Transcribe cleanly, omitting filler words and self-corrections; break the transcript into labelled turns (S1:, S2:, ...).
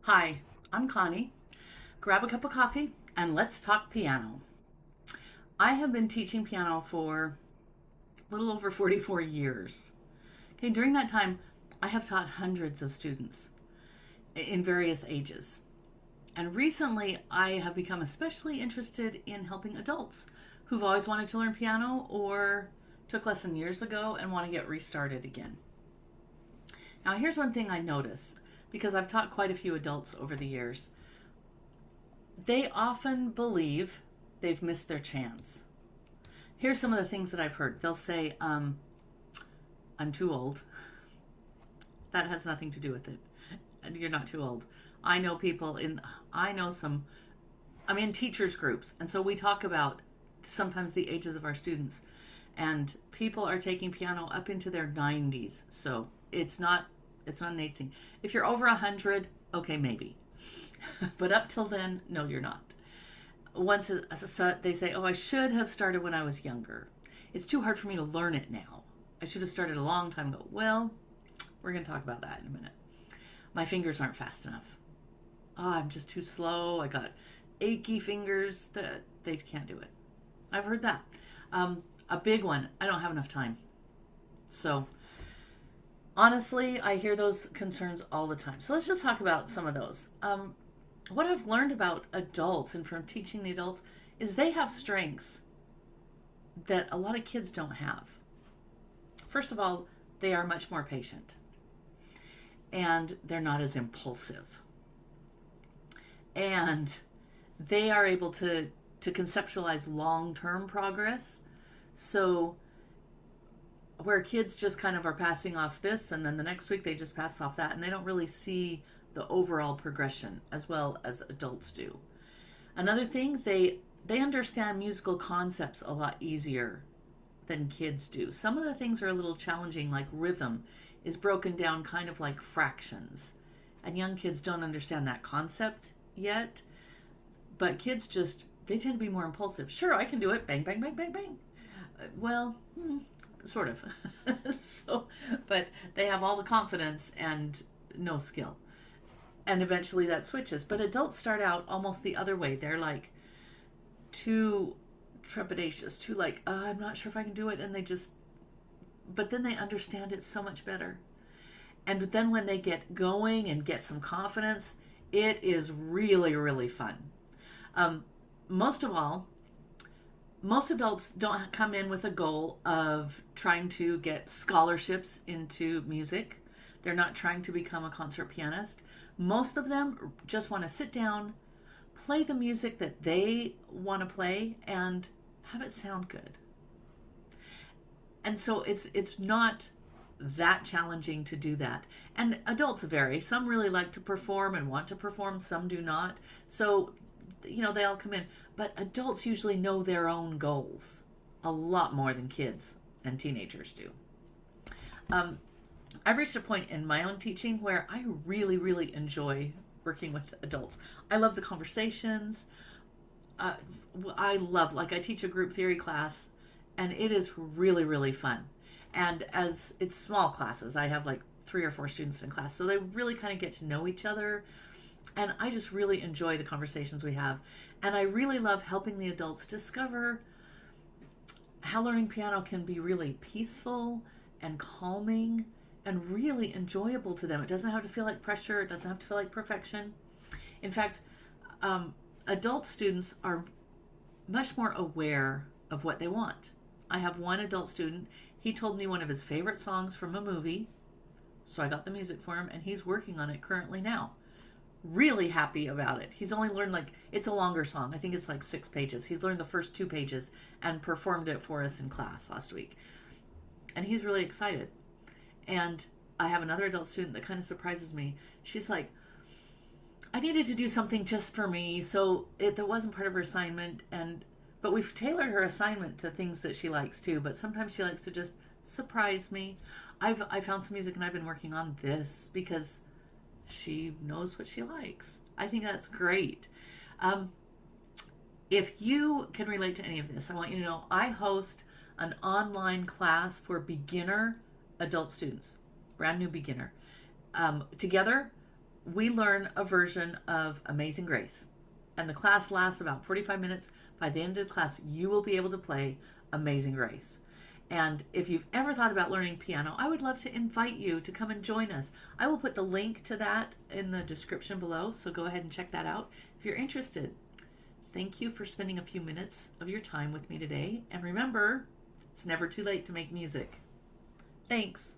S1: Hi, I'm Connie. Grab a cup of coffee and let's talk piano. I have been teaching piano for a little over 44 years. Okay, during that time, I have taught hundreds of students in various ages. And recently, I have become especially interested in helping adults who've always wanted to learn piano or took lesson years ago and want to get restarted again. Now, here's one thing I notice because I've taught quite a few adults over the years. They often believe they've missed their chance. Here's some of the things that I've heard. They'll say, I'm too old. That has nothing to do with it. You're not too old. I know people I know some, I'm in teachers groups. And so we talk about sometimes the ages of our students. And people are taking piano up into their 90s. So it's not an age thing. If you're over 100, okay, maybe. But up till then, no, you're not. Once they say, oh, I should have started when I was younger. It's too hard for me to learn it now. I should have started a long time ago. Well, we're going to talk about that in a minute. My fingers aren't fast enough. Oh, I'm just too slow. I got achy fingers that they can't do it. I've heard that. A big one, I don't have enough time. So honestly, I hear those concerns all the time. So let's just talk about some of those. What I've learned about adults and from teaching the adults is they have strengths that a lot of kids don't have. First of all, they are much more patient and they're not as impulsive. And they are able to conceptualize long-term progress. So where kids just kind of are passing off this and then the next week they just pass off that and they don't really see the overall progression as well as adults do. Another thing, they understand musical concepts a lot easier than kids do. Some of the things are a little challenging, like rhythm is broken down kind of like fractions. And young kids don't understand that concept yet. But kids they tend to be more impulsive. Sure, I can do it. Bang, bang, bang, bang, bang. Well, sort of. But they have all the confidence and no skill. And eventually that switches. But adults start out almost the other way. They're like too trepidatious, too like, I'm not sure if I can do it. And but then they understand it so much better. And then when they get going and get some confidence, it is really, really fun. Most of all, most adults don't come in with a goal of trying to get scholarships into music. They're not trying to become a concert pianist. Most of them just want to sit down, play the music that they want to play, and have it sound good. And so it's not that challenging to do that. And adults vary. Some really like to perform and want to perform, some do not. So, they all come in. But adults usually know their own goals a lot more than kids and teenagers do. I've reached a point in my own teaching where I really, really enjoy working with adults. I love the conversations. I teach a group theory class, and it is really, really fun. And as it's small classes, I have like 3 or 4 students in class, so they really kind of get to know each other. And I just really enjoy the conversations we have. And I really love helping the adults discover how learning piano can be really peaceful and calming and really enjoyable to them. It doesn't have to feel like pressure. It doesn't have to feel like perfection. In fact, adult students are much more aware of what they want. I have one adult student. He told me one of his favorite songs from a movie, so I got the music for him, and he's working on it currently now. Really happy about it. He's only learned it's a longer song. I think it's like 6 pages. He's learned the first 2 pages and performed it for us in class last week. And he's really excited. And I have another adult student that kind of surprises me. She's like, I needed to do something just for me, so that wasn't part of her assignment. But we've tailored her assignment to things that she likes too. But sometimes she likes to just surprise me. I found some music and I've been working on this because she knows what she likes. I think that's great. If you can relate to any of this, I want you to know I host an online class for beginner adult students, brand new beginner. Together, we learn a version of Amazing Grace. And the class lasts about 45 minutes. By the end of the class, you will be able to play Amazing Grace. And if you've ever thought about learning piano, I would love to invite you to come and join us. I will put the link to that in the description below, so go ahead and check that out if you're interested. Thank you for spending a few minutes of your time with me today. And remember, it's never too late to make music. Thanks.